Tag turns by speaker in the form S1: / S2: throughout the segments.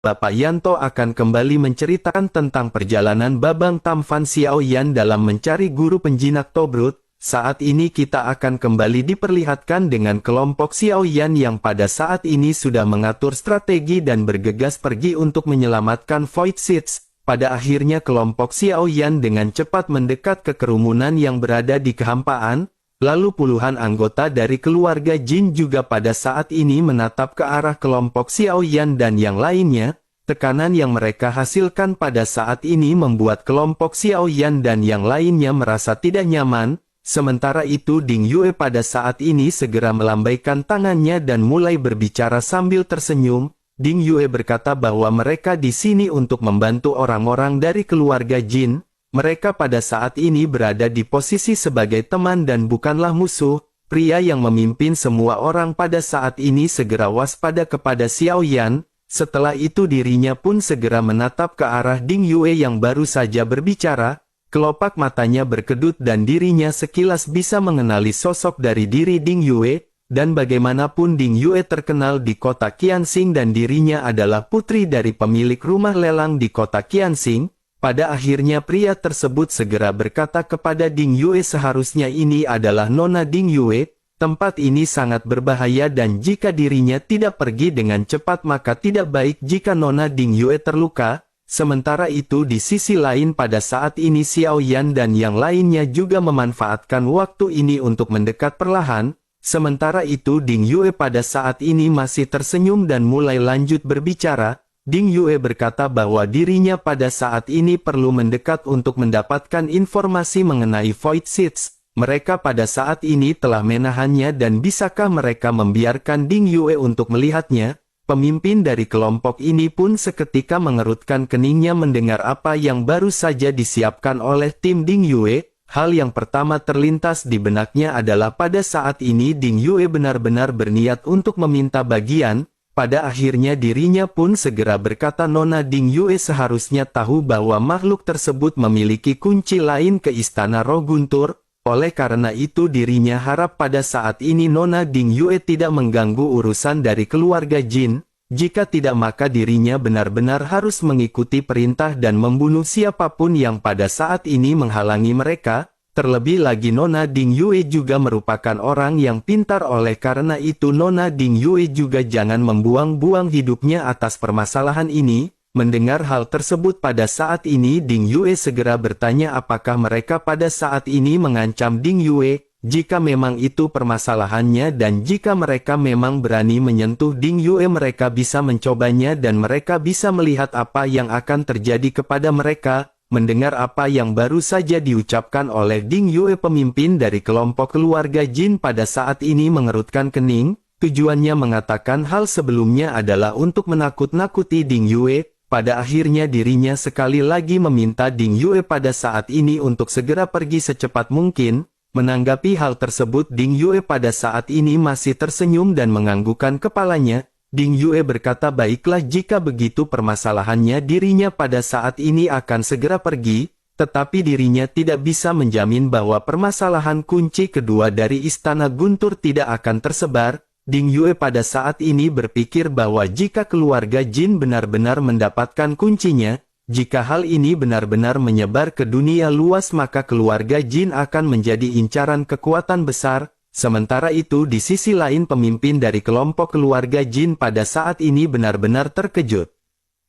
S1: Bapak Yanto akan kembali menceritakan tentang perjalanan Babang Tam Fan Xiaoyan dalam mencari guru penjinak Tobrut. Saat ini kita akan kembali diperlihatkan dengan kelompok Xiaoyan yang pada saat ini sudah mengatur strategi dan bergegas pergi untuk menyelamatkan Void Seeds. Pada akhirnya kelompok Xiaoyan dengan cepat mendekat ke kerumunan yang berada di kehampaan. Lalu puluhan anggota dari keluarga Jin juga pada saat ini menatap ke arah kelompok Xiaoyan dan yang lainnya. Tekanan yang mereka hasilkan pada saat ini membuat kelompok Xiaoyan dan yang lainnya merasa tidak nyaman. Sementara itu Ding Yue pada saat ini segera melambaikan tangannya dan mulai berbicara sambil tersenyum. Ding Yue berkata bahwa mereka di sini untuk membantu orang-orang dari keluarga Jin. Mereka pada saat ini berada di posisi sebagai teman dan bukanlah musuh. Pria yang memimpin semua orang pada saat ini segera waspada kepada Xiaoyan. Setelah itu dirinya pun segera menatap ke arah Ding Yue yang baru saja berbicara. Kelopak matanya berkedut dan dirinya sekilas bisa mengenali sosok dari diri Ding Yue. Dan bagaimanapun Ding Yue terkenal di kota Qianxing dan dirinya adalah putri dari pemilik rumah lelang di kota Qianxing. Pada akhirnya pria tersebut segera berkata kepada Ding Yue seharusnya ini adalah Nona Ding Yue. Tempat ini sangat berbahaya dan jika dirinya tidak pergi dengan cepat maka tidak baik jika Nona Ding Yue terluka. Sementara itu di sisi lain pada saat ini Xiaoyan dan yang lainnya juga memanfaatkan waktu ini untuk mendekat perlahan. Sementara itu Ding Yue pada saat ini masih tersenyum dan mulai lanjut berbicara. Ding Yue berkata bahwa dirinya pada saat ini perlu mendekat untuk mendapatkan informasi mengenai Void Seeds. Mereka pada saat ini telah menahannya dan bisakah mereka membiarkan Ding Yue untuk melihatnya? Pemimpin dari kelompok ini pun seketika mengerutkan keningnya mendengar apa yang baru saja disiapkan oleh tim Ding Yue. Hal yang pertama terlintas di benaknya adalah pada saat ini Ding Yue benar-benar berniat untuk meminta bagian. Pada akhirnya dirinya pun segera berkata Nona Ding Yue seharusnya tahu bahwa makhluk tersebut memiliki kunci lain ke Istana Roh Guntur. Oleh karena itu dirinya harap pada saat ini Nona Ding Yue tidak mengganggu urusan dari keluarga Jin. Jika tidak maka dirinya benar-benar harus mengikuti perintah dan membunuh siapapun yang pada saat ini menghalangi mereka. Terlebih lagi Nona Ding Yue juga merupakan orang yang pintar oleh karena itu Nona Ding Yue juga jangan membuang-buang hidupnya atas permasalahan ini. Mendengar hal tersebut pada saat ini Ding Yue segera bertanya apakah mereka pada saat ini mengancam Ding Yue. Jika memang itu permasalahannya dan jika mereka memang berani menyentuh Ding Yue mereka bisa mencobanya dan mereka bisa melihat apa yang akan terjadi kepada mereka. Mendengar apa yang baru saja diucapkan oleh Ding Yue pemimpin dari kelompok keluarga Jin pada saat ini mengerutkan kening. Tujuannya mengatakan hal sebelumnya adalah untuk menakut-nakuti Ding Yue. Pada akhirnya dirinya sekali lagi meminta Ding Yue pada saat ini untuk segera pergi secepat mungkin. Menanggapi hal tersebut Ding Yue pada saat ini masih tersenyum dan menganggukkan kepalanya. Ding Yue berkata baiklah jika begitu permasalahannya dirinya pada saat ini akan segera pergi. Tetapi dirinya tidak bisa menjamin bahwa permasalahan kunci kedua dari Istana Guntur tidak akan tersebar. Ding Yue pada saat ini berpikir bahwa jika keluarga Jin benar-benar mendapatkan kuncinya, jika hal ini benar-benar menyebar ke dunia luas maka keluarga Jin akan menjadi incaran kekuatan besar. Sementara itu di sisi lain pemimpin dari kelompok keluarga Jin pada saat ini benar-benar terkejut.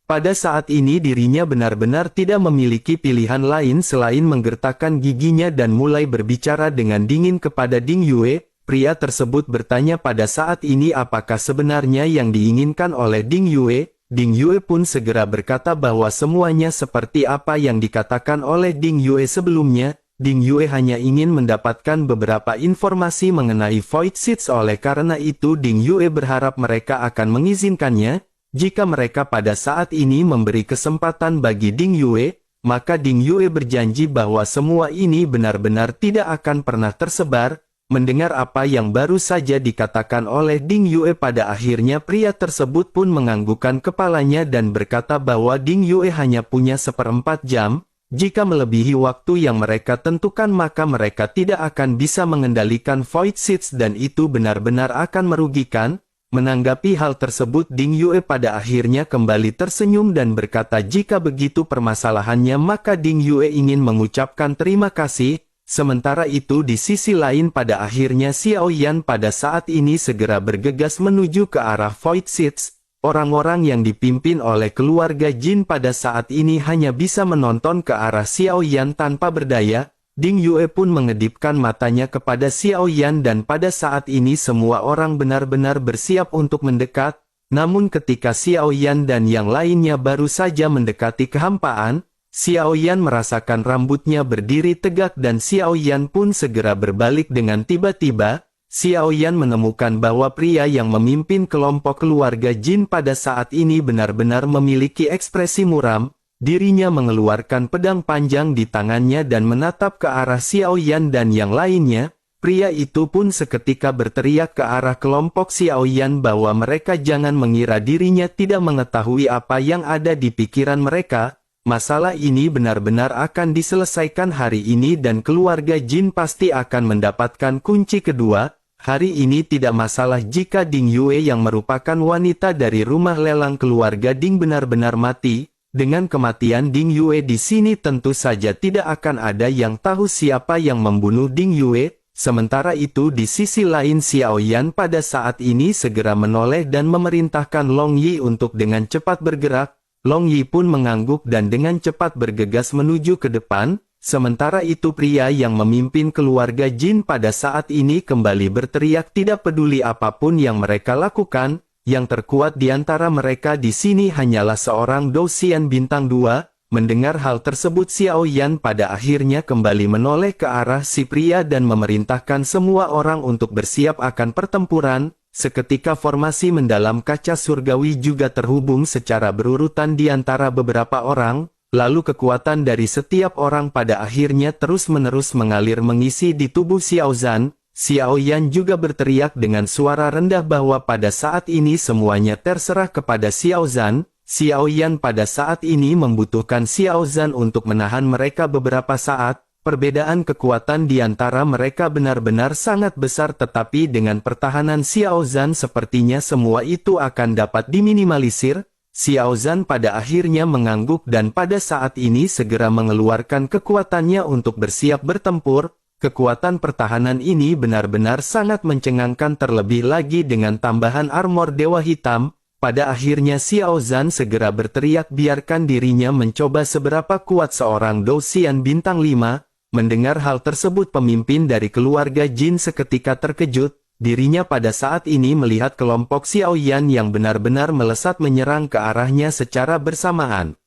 S1: Pada saat ini dirinya benar-benar tidak memiliki pilihan lain selain menggertakkan giginya dan mulai berbicara dengan dingin kepada Ding Yue. Pria tersebut bertanya pada saat ini apakah sebenarnya yang diinginkan oleh Ding Yue. Ding Yue pun segera berkata bahwa semuanya seperti apa yang dikatakan oleh Ding Yue sebelumnya. Ding Yue hanya ingin mendapatkan beberapa informasi mengenai Void Seeds oleh karena itu Ding Yue berharap mereka akan mengizinkannya. Jika mereka pada saat ini memberi kesempatan bagi Ding Yue, maka Ding Yue berjanji bahwa semua ini benar-benar tidak akan pernah tersebar. Mendengar apa yang baru saja dikatakan oleh Ding Yue pada akhirnya pria tersebut pun menganggukkan kepalanya dan berkata bahwa Ding Yue hanya punya 1/4 jam. Jika melebihi waktu yang mereka tentukan maka mereka tidak akan bisa mengendalikan Void Seeds dan itu benar-benar akan merugikan. Menanggapi hal tersebut, Ding Yue pada akhirnya kembali tersenyum dan berkata jika begitu permasalahannya maka Ding Yue ingin mengucapkan terima kasih. Sementara itu di sisi lain pada akhirnya Xiao Yan pada saat ini segera bergegas menuju ke arah Void Seeds. Orang-orang yang dipimpin oleh keluarga Jin pada saat ini hanya bisa menonton ke arah Xiao Yan tanpa berdaya. Ding Yue pun mengedipkan matanya kepada Xiao Yan dan pada saat ini semua orang benar-benar bersiap untuk mendekat. Namun ketika Xiao Yan dan yang lainnya baru saja mendekati kehampaan, Xiao Yan merasakan rambutnya berdiri tegak dan Xiao Yan pun segera berbalik dengan tiba-tiba. Xiao Yan menemukan bahwa pria yang memimpin kelompok keluarga Jin pada saat ini benar-benar memiliki ekspresi muram. Dirinya mengeluarkan pedang panjang di tangannya dan menatap ke arah Xiao Yan dan yang lainnya. Pria itu pun seketika berteriak ke arah kelompok Xiao Yan bahwa mereka jangan mengira dirinya tidak mengetahui apa yang ada di pikiran mereka. Masalah ini benar-benar akan diselesaikan hari ini dan keluarga Jin pasti akan mendapatkan kunci kedua. Hari ini tidak masalah jika Ding Yue yang merupakan wanita dari rumah lelang keluarga Ding benar-benar mati. Dengan kematian Ding Yue di sini tentu saja tidak akan ada yang tahu siapa yang membunuh Ding Yue. Sementara itu di sisi lain Xiao Yan pada saat ini segera menoleh dan memerintahkan Long Yi untuk dengan cepat bergerak. Long Yi pun mengangguk dan dengan cepat bergegas menuju ke depan. Sementara itu pria yang memimpin keluarga Jin pada saat ini kembali berteriak tidak peduli apapun yang mereka lakukan. Yang terkuat di antara mereka di sini hanyalah seorang Dou Xian bintang 2. Mendengar hal tersebut Xiao Yan pada akhirnya kembali menoleh ke arah si pria dan memerintahkan semua orang untuk bersiap akan pertempuran. Seketika formasi mendalam kaca surgawi juga terhubung secara berurutan di antara beberapa orang. Lalu kekuatan dari setiap orang pada akhirnya terus-menerus mengalir mengisi di tubuh Xiao Zhan. Xiao Yan juga berteriak dengan suara rendah bahwa pada saat ini semuanya terserah kepada Xiao Zhan. Xiao Yan pada saat ini membutuhkan Xiao Zhan untuk menahan mereka beberapa saat. Perbedaan kekuatan di antara mereka benar-benar sangat besar tetapi dengan pertahanan Xiao Zhan sepertinya semua itu akan dapat diminimalisir. Xiao Zhan pada akhirnya mengangguk dan pada saat ini segera mengeluarkan kekuatannya untuk bersiap bertempur. Kekuatan pertahanan ini benar-benar sangat mencengangkan terlebih lagi dengan tambahan armor Dewa Hitam. Pada akhirnya Xiao Zhan segera berteriak biarkan dirinya mencoba seberapa kuat seorang Dou Xian bintang 5. Mendengar hal tersebut pemimpin dari keluarga Jin seketika terkejut. Dirinya pada saat ini melihat kelompok Xiao Yan yang benar-benar melesat menyerang ke arahnya secara bersamaan.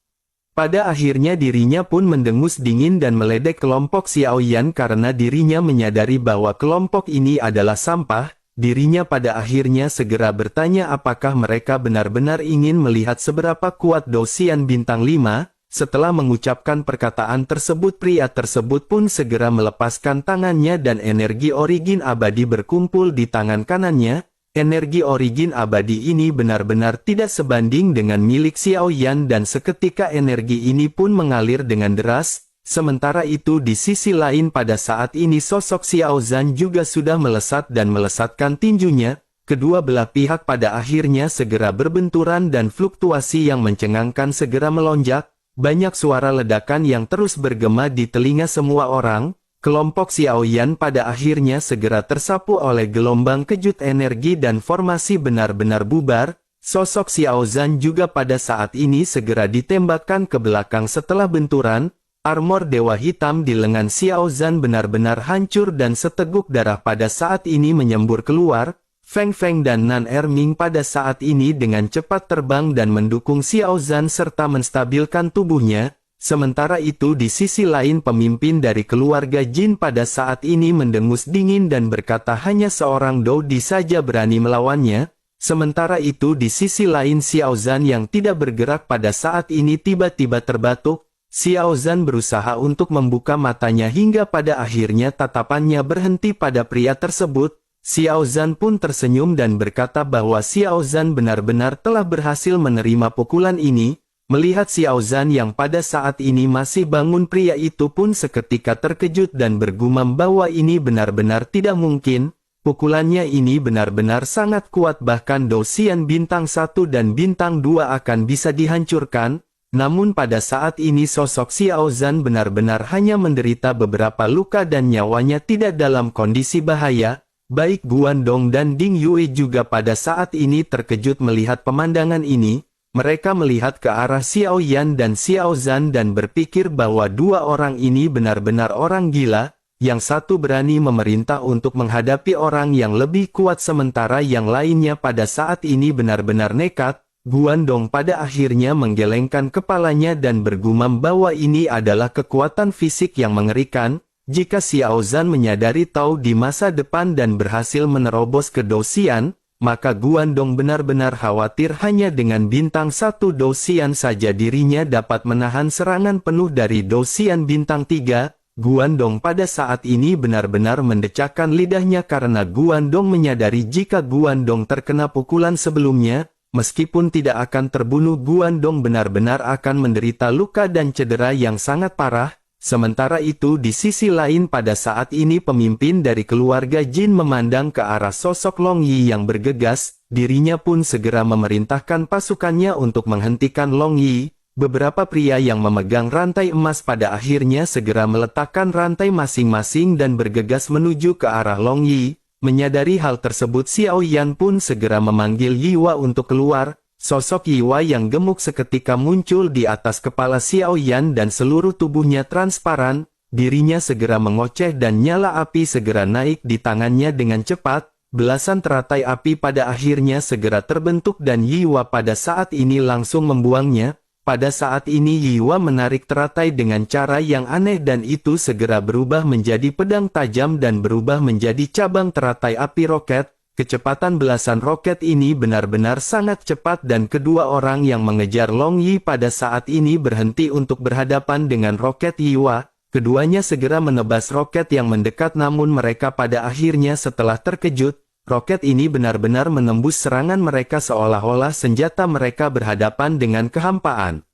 S1: Pada akhirnya dirinya pun mendengus dingin dan meledek kelompok Xiao Yan karena dirinya menyadari bahwa kelompok ini adalah sampah. Dirinya pada akhirnya segera bertanya apakah mereka benar-benar ingin melihat seberapa kuat Dou Xian bintang 5. Setelah mengucapkan perkataan tersebut pria tersebut pun segera melepaskan tangannya dan energi origin abadi berkumpul di tangan kanannya. Energi origin abadi ini benar-benar tidak sebanding dengan milik Xiao Yan dan seketika energi ini pun mengalir dengan deras. Sementara itu di sisi lain pada saat ini sosok Xiao Zhan juga sudah melesat dan melesatkan tinjunya. Kedua belah pihak pada akhirnya segera berbenturan dan fluktuasi yang mencengangkan segera melonjak. Banyak suara ledakan yang terus bergema di telinga semua orang. Kelompok Xiao Yan pada akhirnya segera tersapu oleh gelombang kejut energi dan formasi benar-benar bubar. Sosok Xiao Zhan juga pada saat ini segera ditembakkan ke belakang setelah benturan. Armor Dewa Hitam di lengan Xiao Zhan benar-benar hancur dan seteguk darah pada saat ini menyembur keluar. Feng Feng dan Nan Erming pada saat ini dengan cepat terbang dan mendukung Xiao Zhan serta menstabilkan tubuhnya. Sementara itu di sisi lain pemimpin dari keluarga Jin pada saat ini mendengus dingin dan berkata hanya seorang Dou Di saja berani melawannya. Sementara itu di sisi lain Xiao Zhan yang tidak bergerak pada saat ini tiba-tiba terbatuk. Xiao Zhan berusaha untuk membuka matanya hingga pada akhirnya tatapannya berhenti pada pria tersebut. Xiao Zhan pun tersenyum dan berkata bahwa Xiao Zhan benar-benar telah berhasil menerima pukulan ini. Melihat Xiao Zhan yang pada saat ini masih bangun pria itu pun seketika terkejut dan bergumam bahwa ini benar-benar tidak mungkin. Pukulannya ini benar-benar sangat kuat, bahkan Douxian bintang 1 dan bintang 2 akan bisa dihancurkan. Namun pada saat ini sosok Xiao Zhan benar-benar hanya menderita beberapa luka dan nyawanya tidak dalam kondisi bahaya. Baik Guandong dan Ding Yue juga pada saat ini terkejut melihat pemandangan ini. Mereka melihat ke arah Xiao Yan dan Xiao Zhan dan berpikir bahwa dua orang ini benar-benar orang gila. Yang satu berani memerintah untuk menghadapi orang yang lebih kuat sementara yang lainnya pada saat ini benar-benar nekat. Guandong pada akhirnya menggelengkan kepalanya dan bergumam bahwa ini adalah kekuatan fisik yang mengerikan. Jika Xiao Zhan menyadari Tao di masa depan dan berhasil menerobos ke Douxian, maka Guandong benar-benar khawatir hanya dengan bintang 1 Douxian saja dirinya dapat menahan serangan penuh dari Douxian bintang 3. Guandong pada saat ini benar-benar mendecakkan lidahnya karena Guandong menyadari jika Guandong terkena pukulan sebelumnya, meskipun tidak akan terbunuh, Guandong benar-benar akan menderita luka dan cedera yang sangat parah. Sementara itu di sisi lain pada saat ini pemimpin dari keluarga Jin memandang ke arah sosok Long Yi yang bergegas, dirinya pun segera memerintahkan pasukannya untuk menghentikan Long Yi. Beberapa pria yang memegang rantai emas pada akhirnya segera meletakkan rantai masing-masing dan bergegas menuju ke arah Long Yi. Menyadari hal tersebut, Xiao Yan pun segera memanggil Yiwa untuk keluar. Sosok Yiwa yang gemuk seketika muncul di atas kepala Xiao Yan dan seluruh tubuhnya transparan. Dirinya segera mengoceh dan nyala api segera naik di tangannya dengan cepat. Belasan teratai api pada akhirnya segera terbentuk dan Yiwa pada saat ini langsung membuangnya. Pada saat ini Yiwa menarik teratai dengan cara yang aneh dan itu segera berubah menjadi pedang tajam dan berubah menjadi cabang teratai api roket. Kecepatan belasan roket ini benar-benar sangat cepat dan kedua orang yang mengejar Long Yi pada saat ini berhenti untuk berhadapan dengan roket Yiwa. Keduanya segera menebas roket yang mendekat namun mereka pada akhirnya setelah terkejut. Roket ini benar-benar menembus serangan mereka seolah-olah senjata mereka berhadapan dengan kehampaan.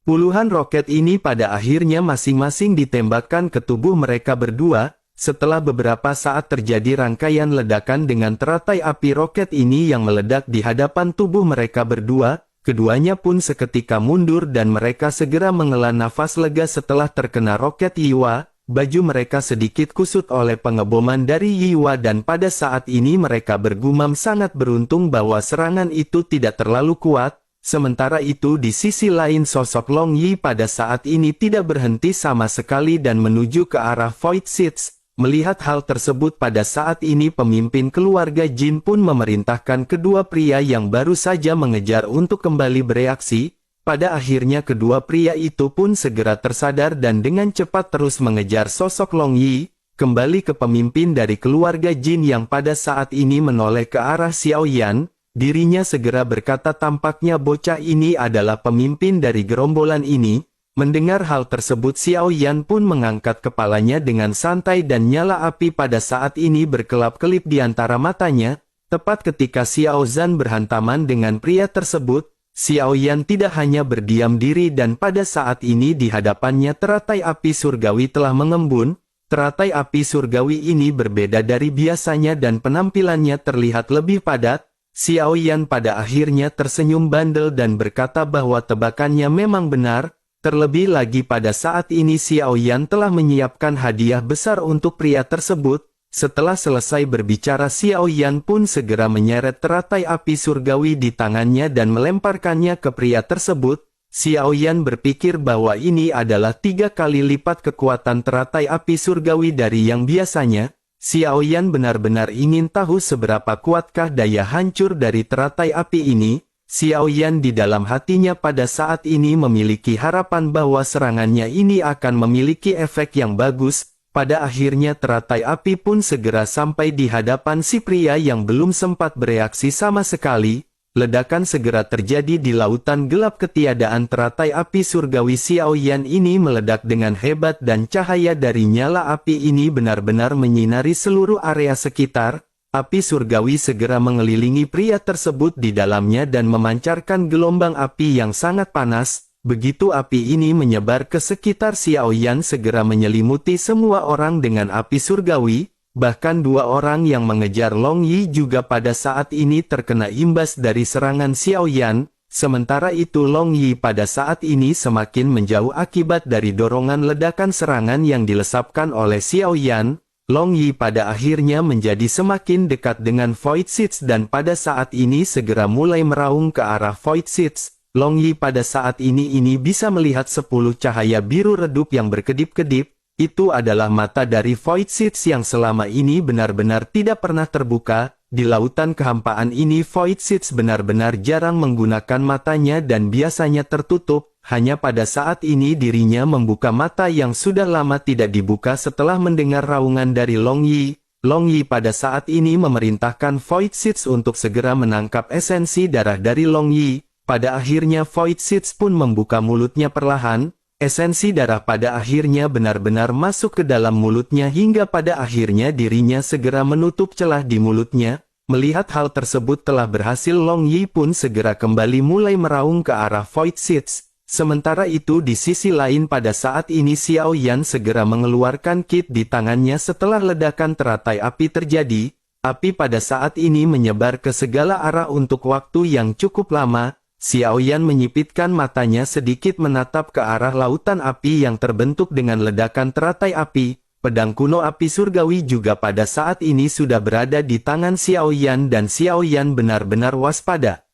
S1: Puluhan roket ini pada akhirnya masing-masing ditembakkan ke tubuh mereka berdua. Setelah beberapa saat terjadi rangkaian ledakan dengan teratai api roket ini yang meledak di hadapan tubuh mereka berdua. Keduanya pun seketika mundur dan mereka segera menghela nafas lega setelah terkena roket Yiwa. Baju mereka sedikit kusut oleh pengeboman dari Yiwa dan pada saat ini mereka bergumam sangat beruntung bahwa serangan itu tidak terlalu kuat. Sementara itu di sisi lain sosok Long Yi pada saat ini tidak berhenti sama sekali dan menuju ke arah Void Seeds. Melihat hal tersebut pada saat ini pemimpin keluarga Jin pun memerintahkan kedua pria yang baru saja mengejar untuk kembali bereaksi. Pada akhirnya kedua pria itu pun segera tersadar dan dengan cepat terus mengejar sosok Long Yi. Kembali ke pemimpin dari keluarga Jin yang pada saat ini menoleh ke arah Xiao Yan. Dirinya segera berkata tampaknya bocah ini adalah pemimpin dari gerombolan ini. Mendengar hal tersebut Xiao Yan pun mengangkat kepalanya dengan santai dan nyala api pada saat ini berkelap-kelip di antara matanya. Tepat ketika Xiao Zhan berhantaman dengan pria tersebut, Xiao Yan tidak hanya berdiam diri dan pada saat ini di hadapannya teratai api surgawi telah mengembun. Teratai api surgawi ini berbeda dari biasanya dan penampilannya terlihat lebih padat. Xiao Yan pada akhirnya tersenyum bandel dan berkata bahwa tebakannya memang benar. Terlebih lagi pada saat ini Xiao Yan telah menyiapkan hadiah besar untuk pria tersebut. Setelah selesai berbicara Xiao Yan pun segera menyeret teratai api surgawi di tangannya dan melemparkannya ke pria tersebut. Xiao Yan berpikir bahwa ini adalah 3 kali lipat kekuatan teratai api surgawi dari yang biasanya. Xiao Yan benar-benar ingin tahu seberapa kuatkah daya hancur dari teratai api ini. Xiao Yan di dalam hatinya pada saat ini memiliki harapan bahwa serangannya ini akan memiliki efek yang bagus. Pada akhirnya teratai api pun segera sampai di hadapan si pria yang belum sempat bereaksi sama sekali. Ledakan segera terjadi di lautan gelap ketiadaan teratai api surgawi Xiao Yan ini meledak dengan hebat dan cahaya dari nyala api ini benar-benar menyinari seluruh area sekitar. Api surgawi segera mengelilingi pria tersebut di dalamnya dan memancarkan gelombang api yang sangat panas. Begitu api ini menyebar ke sekitar Xiao Yan segera menyelimuti semua orang dengan api surgawi. Bahkan dua orang yang mengejar Long Yi juga pada saat ini terkena imbas dari serangan Xiao Yan. Sementara itu Long Yi pada saat ini semakin menjauh akibat dari dorongan ledakan serangan yang dilesapkan oleh Xiao Yan. Long Yi pada akhirnya menjadi semakin dekat dengan Void Seeds dan pada saat ini segera mulai meraung ke arah Void Seeds. Long Yi pada saat ini bisa melihat 10 cahaya biru redup yang berkedip-kedip. Itu adalah mata dari Void Seeds yang selama ini benar-benar tidak pernah terbuka. Di lautan kehampaan ini Void Seeds benar-benar jarang menggunakan matanya dan biasanya tertutup. Hanya pada saat ini dirinya membuka mata yang sudah lama tidak dibuka setelah mendengar raungan dari Long Yi. Long Yi pada saat ini memerintahkan Void Seeds untuk segera menangkap esensi darah dari Long Yi. Pada akhirnya Void Seeds pun membuka mulutnya perlahan. Esensi darah pada akhirnya benar-benar masuk ke dalam mulutnya hingga pada akhirnya dirinya segera menutup celah di mulutnya. Melihat hal tersebut telah berhasil Long Yi pun segera kembali mulai meraung ke arah Void Seeds. Sementara itu di sisi lain pada saat ini Xiao Yan segera mengeluarkan kit di tangannya setelah ledakan teratai api terjadi. Api pada saat ini menyebar ke segala arah untuk waktu yang cukup lama. Xiao Yan menyipitkan matanya sedikit menatap ke arah lautan api yang terbentuk dengan ledakan teratai api. Pedang kuno api surgawi juga pada saat ini sudah berada di tangan Xiao Yan dan Xiao Yan benar-benar waspada.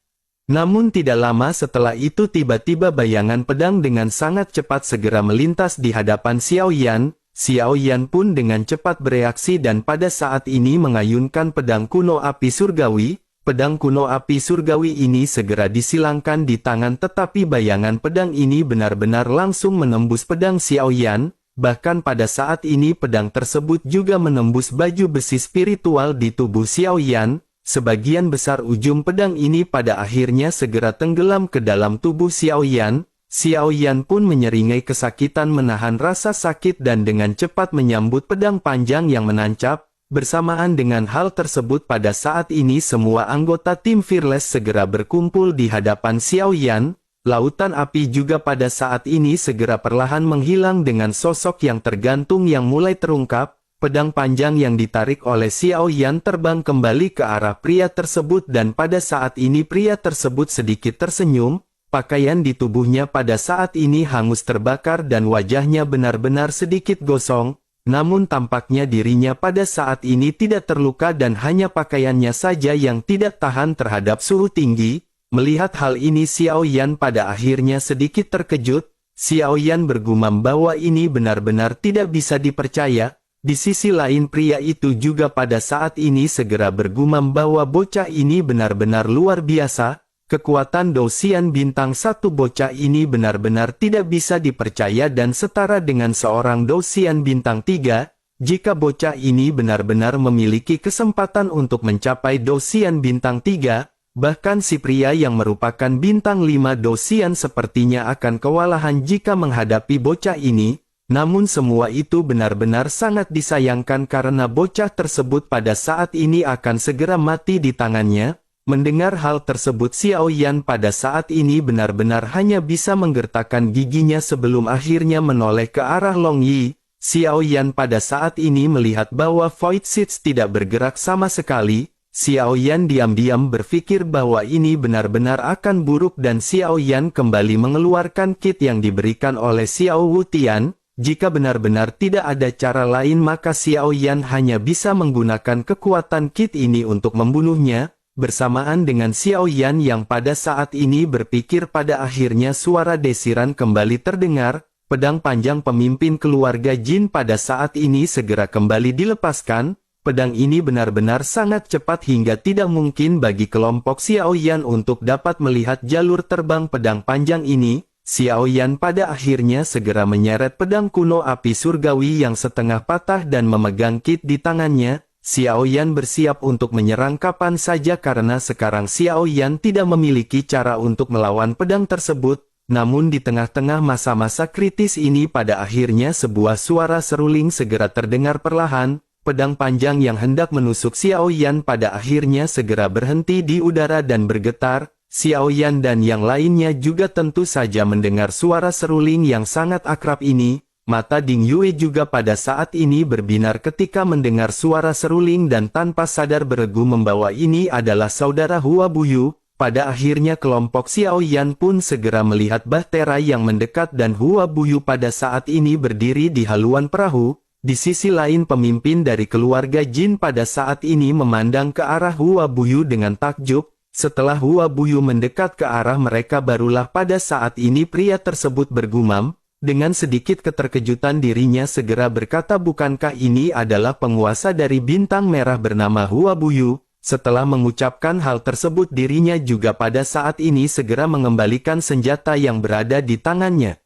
S1: Namun tidak lama setelah itu tiba-tiba bayangan pedang dengan sangat cepat segera melintas di hadapan Xiao Yan. Xiao Yan pun dengan cepat bereaksi dan pada saat ini mengayunkan pedang kuno api surgawi. Pedang kuno api surgawi ini segera disilangkan di tangan tetapi bayangan pedang ini benar-benar langsung menembus pedang Xiao Yan. Bahkan pada saat ini pedang tersebut juga menembus baju besi spiritual di tubuh Xiao Yan. Sebagian besar ujung pedang ini pada akhirnya segera tenggelam ke dalam tubuh Xiao Yan. Xiao Yan pun menyeringai kesakitan menahan rasa sakit dan dengan cepat menyambut pedang panjang yang menancap. Bersamaan dengan hal tersebut pada saat ini semua anggota tim Fearless segera berkumpul di hadapan Xiao Yan. Lautan api juga pada saat ini segera perlahan menghilang dengan sosok yang tergantung yang mulai terungkap. Pedang panjang yang ditarik oleh Xiao Yan terbang kembali ke arah pria tersebut dan pada saat ini pria tersebut sedikit tersenyum. Pakaian di tubuhnya pada saat ini hangus terbakar dan wajahnya benar-benar sedikit gosong. Namun tampaknya dirinya pada saat ini tidak terluka dan hanya pakaiannya saja yang tidak tahan terhadap suhu tinggi. Melihat hal ini Xiao Yan pada akhirnya sedikit terkejut. Xiao Yan bergumam bahwa ini benar-benar tidak bisa dipercaya. Di sisi lain pria itu juga pada saat ini segera bergumam bahwa bocah ini benar-benar luar biasa. Kekuatan Dosian bintang 1 bocah ini benar-benar tidak bisa dipercaya dan setara dengan seorang Dosian bintang 3. Jika bocah ini benar-benar memiliki kesempatan untuk mencapai Dosian bintang 3, bahkan si pria yang merupakan bintang 5 Dosian sepertinya akan kewalahan jika menghadapi bocah ini. Namun semua itu benar-benar sangat disayangkan karena bocah tersebut pada saat ini akan segera mati di tangannya. Mendengar hal tersebut Xiao Yan pada saat ini benar-benar hanya bisa menggertakkan giginya sebelum akhirnya menoleh ke arah Long Yi. Xiao Yan pada saat ini melihat bahwa Void Seeds tidak bergerak sama sekali. Xiao Yan diam-diam berpikir bahwa ini benar-benar akan buruk dan Xiao Yan kembali mengeluarkan kit yang diberikan oleh Xiao Wutian. Jika benar-benar tidak ada cara lain maka Xiao Yan hanya bisa menggunakan kekuatan kit ini untuk membunuhnya. Bersamaan dengan Xiao Yan yang pada saat ini berpikir pada akhirnya suara desiran kembali terdengar. Pedang panjang pemimpin keluarga Jin pada saat ini segera kembali dilepaskan. Pedang ini benar-benar sangat cepat hingga tidak mungkin bagi kelompok Xiao Yan untuk dapat melihat jalur terbang pedang panjang ini. Xiao Yan pada akhirnya segera menyeret pedang kuno api surgawi yang setengah patah dan memegang kit di tangannya. Xiao Yan bersiap untuk menyerang kapan saja karena sekarang Xiao Yan tidak memiliki cara untuk melawan pedang tersebut. Namun di tengah-tengah masa-masa kritis ini pada akhirnya sebuah suara seruling segera terdengar perlahan. Pedang panjang yang hendak menusuk Xiao Yan pada akhirnya segera berhenti di udara dan bergetar. Xiao Yan dan yang lainnya juga tentu saja mendengar suara seruling yang sangat akrab ini. Mata Ding Yue juga pada saat ini berbinar ketika mendengar suara seruling dan tanpa sadar beregu membawa ini adalah saudara Hua Buyu. Pada akhirnya kelompok Xiao Yan pun segera melihat bahtera yang mendekat dan Hua Buyu pada saat ini berdiri di haluan perahu. Di sisi lain pemimpin dari keluarga Jin pada saat ini memandang ke arah Hua Buyu dengan takjub. Setelah Hua Buyu mendekat ke arah mereka barulah pada saat ini pria tersebut bergumam. Dengan sedikit keterkejutan dirinya segera berkata, bukankah ini adalah penguasa dari bintang merah bernama Hua Buyu? Setelah mengucapkan hal tersebut dirinya juga pada saat ini segera mengembalikan senjata yang berada di tangannya.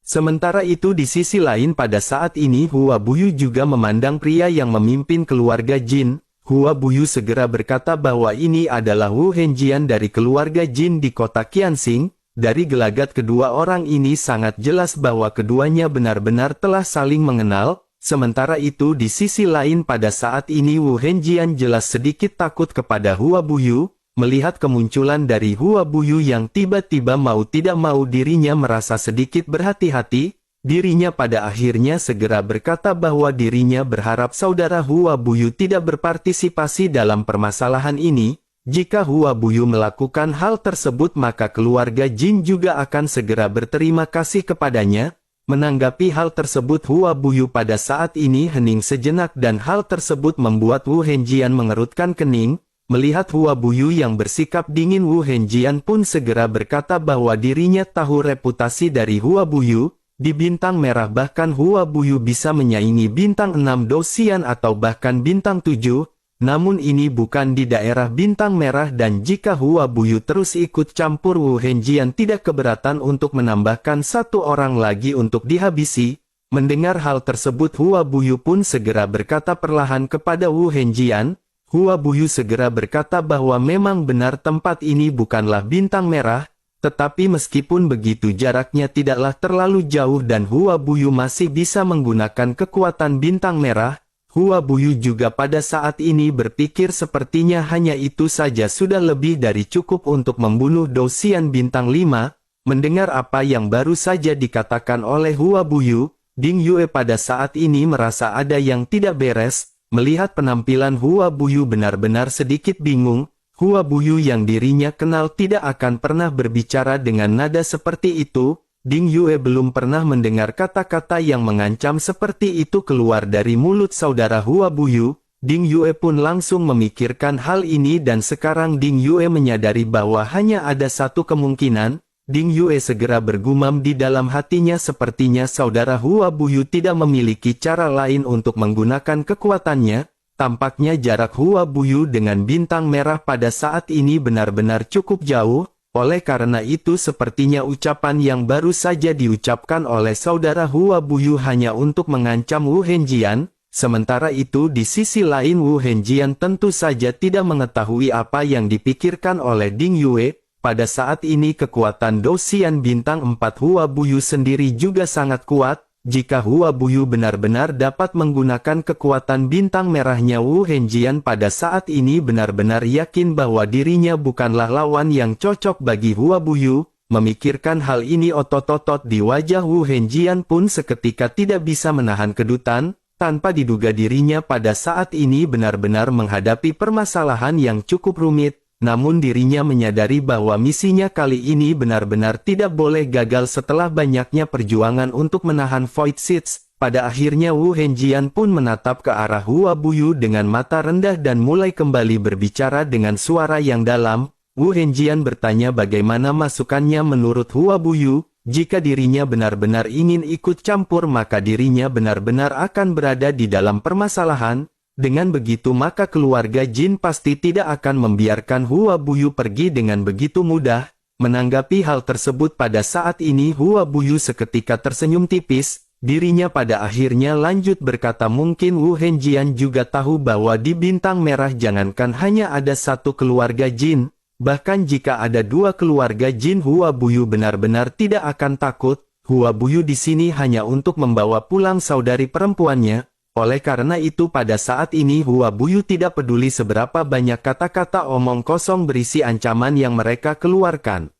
S1: Sementara itu di sisi lain pada saat ini Hua Buyu juga memandang pria yang memimpin keluarga Jin. Hua Buyu segera berkata bahwa ini adalah Wu Henjian dari keluarga Jin di kota Qianxing. Dari gelagat kedua orang ini sangat jelas bahwa keduanya benar-benar telah saling mengenal. Sementara itu di sisi lain pada saat ini Wu Henjian jelas sedikit takut kepada Hua Buyu. Melihat kemunculan dari Hua Buyu yang tiba-tiba mau tidak mau dirinya merasa sedikit berhati-hati. Dirinya pada akhirnya segera berkata bahwa dirinya berharap saudara Hua Buyu tidak berpartisipasi dalam permasalahan ini. Jika Hua Buyu melakukan hal tersebut maka keluarga Jin juga akan segera berterima kasih kepadanya. Menanggapi hal tersebut Hua Buyu pada saat ini hening sejenak dan hal tersebut membuat Wu Henjian mengerutkan kening. Melihat Hua Buyu yang bersikap dingin Wu Henjian pun segera berkata bahwa dirinya tahu reputasi dari Hua Buyu. Di bintang merah bahkan Hua Buyu bisa menyaingi bintang 6 Dosian atau bahkan bintang 7. Namun ini bukan di daerah bintang merah dan jika Hua Buyu terus ikut campur Wu Henjian tidak keberatan untuk menambahkan satu orang lagi untuk dihabisi. Mendengar hal tersebut Hua Buyu pun segera berkata perlahan kepada Wu Henjian. Hua Buyu segera berkata bahwa memang benar tempat ini bukanlah bintang merah. Tetapi meskipun begitu jaraknya tidaklah terlalu jauh dan Hua Buyu masih bisa menggunakan kekuatan bintang merah. Hua Buyu juga pada saat ini berpikir sepertinya hanya itu saja sudah lebih dari cukup untuk membunuh Dosian bintang 5. Mendengar apa yang baru saja dikatakan oleh Hua Buyu, Ding Yue pada saat ini merasa ada yang tidak beres. Melihat penampilan Hua Buyu benar-benar sedikit bingung. Hua Buyu yang dirinya kenal tidak akan pernah berbicara dengan nada seperti itu. Ding Yue belum pernah mendengar kata-kata yang mengancam seperti itu keluar dari mulut saudara Hua Buyu. Ding Yue pun langsung memikirkan hal ini dan sekarang Ding Yue menyadari bahwa hanya ada satu kemungkinan. Ding Yue segera bergumam di dalam hatinya sepertinya saudara Hua Buyu tidak memiliki cara lain untuk menggunakan kekuatannya. Tampaknya jarak Hua Buyu dengan bintang merah pada saat ini benar-benar cukup jauh. Oleh karena itu sepertinya ucapan yang baru saja diucapkan oleh saudara Hua Buyu hanya untuk mengancam Wu Henjian. Sementara itu di sisi lain Wu Henjian tentu saja tidak mengetahui apa yang dipikirkan oleh Ding Yue. Pada saat ini kekuatan Dosian bintang 4 Hua Buyu sendiri juga sangat kuat. Jika Hua Buyu benar-benar dapat menggunakan kekuatan bintang merahnya Wu Henjian pada saat ini benar-benar yakin bahwa dirinya bukanlah lawan yang cocok bagi Hua Buyu. Memikirkan hal ini otot-otot di wajah Wu Henjian pun seketika tidak bisa menahan kedutan. Tanpa diduga dirinya pada saat ini benar-benar menghadapi permasalahan yang cukup rumit. Namun dirinya menyadari bahwa misinya kali ini benar-benar tidak boleh gagal setelah banyaknya perjuangan untuk menahan Void Seeds. Pada akhirnya Wu Henjian pun menatap ke arah Hua Buyu dengan mata rendah dan mulai kembali berbicara dengan suara yang dalam. Wu Henjian bertanya bagaimana masukannya menurut Hua Buyu. Jika dirinya benar-benar ingin ikut campur maka dirinya benar-benar akan berada di dalam permasalahan. Dengan begitu maka keluarga Jin pasti tidak akan membiarkan Hua Buyu pergi dengan begitu mudah. Menanggapi hal tersebut pada saat ini Hua Buyu seketika tersenyum tipis. Dirinya pada akhirnya lanjut berkata mungkin Wu Henjian juga tahu bahwa di bintang merah jangankan hanya ada satu keluarga Jin. Bahkan jika ada dua keluarga Jin Hua Buyu benar-benar tidak akan takut. Hua Buyu di sini hanya untuk membawa pulang saudari perempuannya. Oleh karena itu pada saat ini Hua Buyu tidak peduli seberapa banyak kata-kata omong kosong berisi ancaman yang mereka keluarkan.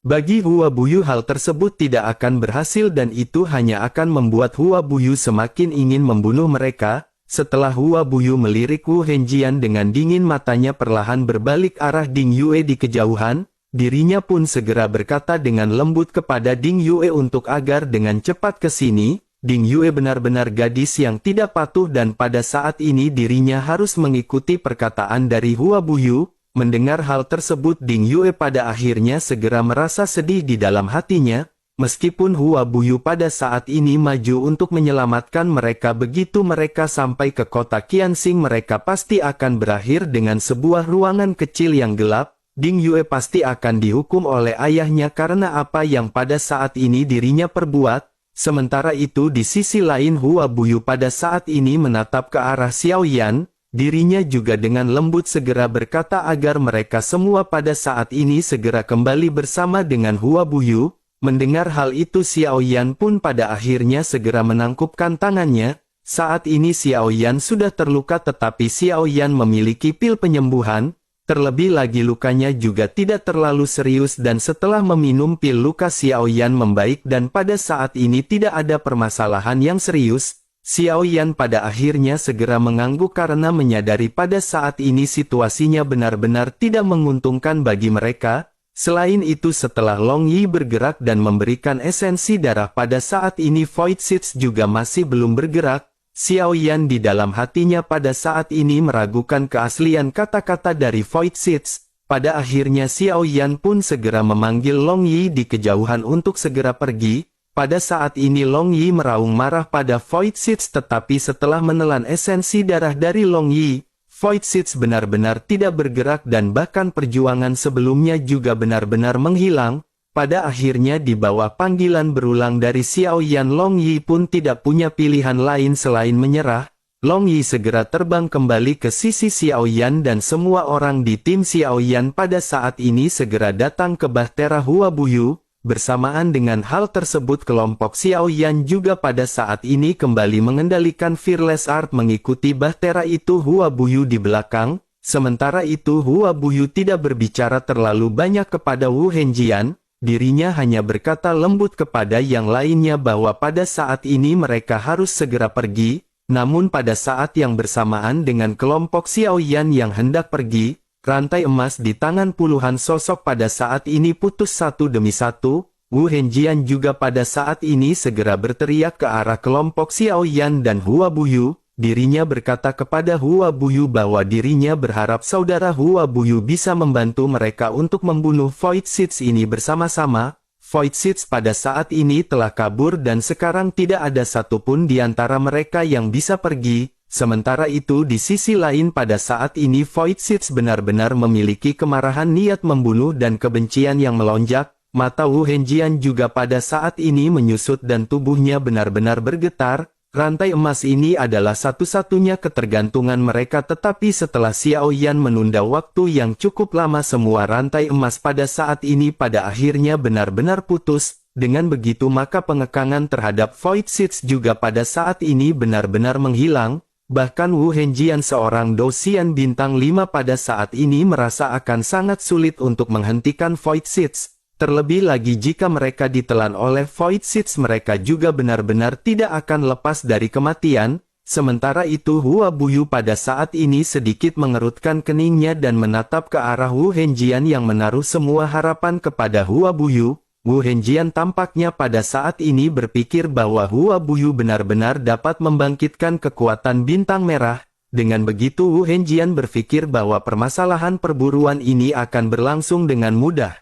S1: Bagi Hua Buyu hal tersebut tidak akan berhasil dan itu hanya akan membuat Hua Buyu semakin ingin membunuh mereka. Setelah Hua Buyu melirik Wu Henjian dengan dingin, matanya perlahan berbalik arah Ding Yue di kejauhan. Dirinya pun segera berkata dengan lembut kepada Ding Yue untuk agar dengan cepat ke sini. Ding Yue benar-benar gadis yang tidak patuh dan pada saat ini dirinya harus mengikuti perkataan dari Hua Buyu. Mendengar hal tersebut, Ding Yue pada akhirnya segera merasa sedih di dalam hatinya. Meskipun Hua Buyu pada saat ini maju untuk menyelamatkan mereka, begitu mereka sampai ke kota Qianxing mereka pasti akan berakhir dengan sebuah ruangan kecil yang gelap. Ding Yue pasti akan dihukum oleh ayahnya karena apa yang pada saat ini dirinya perbuat. Sementara itu di sisi lain Hua Buyu pada saat ini menatap ke arah Xiao Yan. Dirinya juga dengan lembut segera berkata agar mereka semua pada saat ini segera kembali bersama dengan Hua Buyu. Mendengar hal itu Xiao Yan pun pada akhirnya segera menangkupkan tangannya. Saat ini Xiao Yan sudah terluka tetapi Xiao Yan memiliki pil penyembuhan. Terlebih lagi lukanya juga tidak terlalu serius dan setelah meminum pil luka Xiao Yan membaik dan pada saat ini tidak ada permasalahan yang serius. Xiao Yan pada akhirnya segera mengangguk karena menyadari pada saat ini situasinya benar-benar tidak menguntungkan bagi mereka. Selain itu setelah Long Yi bergerak dan memberikan esensi darah pada saat ini Void Seeds juga masih belum bergerak. Xiao Yan di dalam hatinya pada saat ini meragukan keaslian kata-kata dari Void Seeds. Pada akhirnya Xiao Yan pun segera memanggil Long Yi di kejauhan untuk segera pergi. Pada saat ini Long Yi meraung marah pada Void Seeds tetapi setelah menelan esensi darah dari Long Yi, Void Seeds benar-benar tidak bergerak dan bahkan perjuangan sebelumnya juga benar-benar menghilang. Pada akhirnya di bawah panggilan berulang dari Xiao Yan, Long Yi pun tidak punya pilihan lain selain menyerah. Long Yi segera terbang kembali ke sisi Xiao Yan dan semua orang di tim Xiao Yan pada saat ini segera datang ke Bahtera Hua Buyu. Bersamaan dengan hal tersebut kelompok Xiao Yan juga pada saat ini kembali mengendalikan Fearless Art mengikuti Bahtera itu Hua Buyu di belakang. Sementara itu Hua Buyu tidak berbicara terlalu banyak kepada Wu Henjian. Dirinya hanya berkata lembut kepada yang lainnya bahwa pada saat ini mereka harus segera pergi. Namun pada saat yang bersamaan dengan kelompok Xiao Yan yang hendak pergi, rantai emas di tangan puluhan sosok pada saat ini putus satu demi satu. Wu Henjian juga pada saat ini segera berteriak ke arah kelompok Xiao Yan dan Hua Buyu. Dirinya berkata kepada Hua Buyu bahwa dirinya berharap saudara Hua Buyu bisa membantu mereka untuk membunuh Void Seeds ini bersama-sama. Void Seeds pada saat ini telah kabur dan sekarang tidak ada satupun di antara mereka yang bisa pergi. Sementara itu di sisi lain pada saat ini Void Seeds benar-benar memiliki kemarahan, niat membunuh dan kebencian yang melonjak. Mata Wu Henjian juga pada saat ini menyusut dan tubuhnya benar-benar bergetar. Rantai emas ini adalah satu-satunya ketergantungan mereka tetapi setelah Xiao Yan menunda waktu yang cukup lama semua rantai emas pada saat ini pada akhirnya benar-benar putus. Dengan begitu maka pengekangan terhadap Void Seeds juga pada saat ini benar-benar menghilang. Bahkan Wu Henjian seorang dosian bintang 5 pada saat ini merasa akan sangat sulit untuk menghentikan Void Seeds. Terlebih lagi jika mereka ditelan oleh Void Seeds mereka juga benar-benar tidak akan lepas dari kematian. Sementara itu Hua Buyu pada saat ini sedikit mengerutkan keningnya dan menatap ke arah Wu Henjian yang menaruh semua harapan kepada Hua Buyu. Wu Henjian tampaknya pada saat ini berpikir bahwa Hua Buyu benar-benar dapat membangkitkan kekuatan bintang merah. Dengan begitu Wu Henjian berpikir bahwa permasalahan perburuan ini akan berlangsung dengan mudah.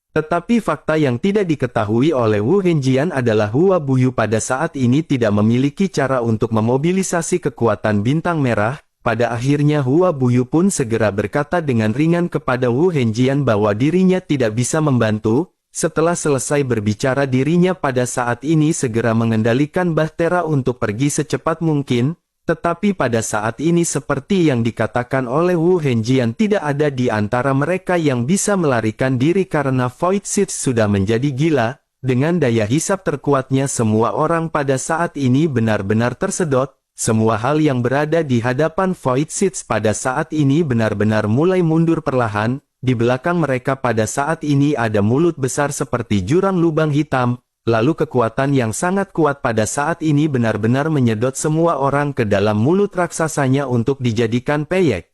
S1: Tetapi fakta yang tidak diketahui oleh Wu Henjian adalah Hua Buyu pada saat ini tidak memiliki cara untuk memobilisasi kekuatan bintang merah. Pada akhirnya Hua Buyu pun segera berkata dengan ringan kepada Wu Henjian bahwa dirinya tidak bisa membantu. Setelah selesai berbicara dirinya pada saat ini segera mengendalikan Bahtera untuk pergi secepat mungkin. Tetapi pada saat ini seperti yang dikatakan oleh Wu Henjian tidak ada di antara mereka yang bisa melarikan diri karena Void Seeds sudah menjadi gila. Dengan daya hisap terkuatnya semua orang pada saat ini benar-benar tersedot. Semua hal yang berada di hadapan Void Seeds pada saat ini benar-benar mulai mundur perlahan. Di belakang mereka pada saat ini ada mulut besar seperti jurang lubang hitam, lalu kekuatan yang sangat kuat pada saat ini benar-benar menyedot semua orang ke dalam mulut raksasanya untuk dijadikan peyek.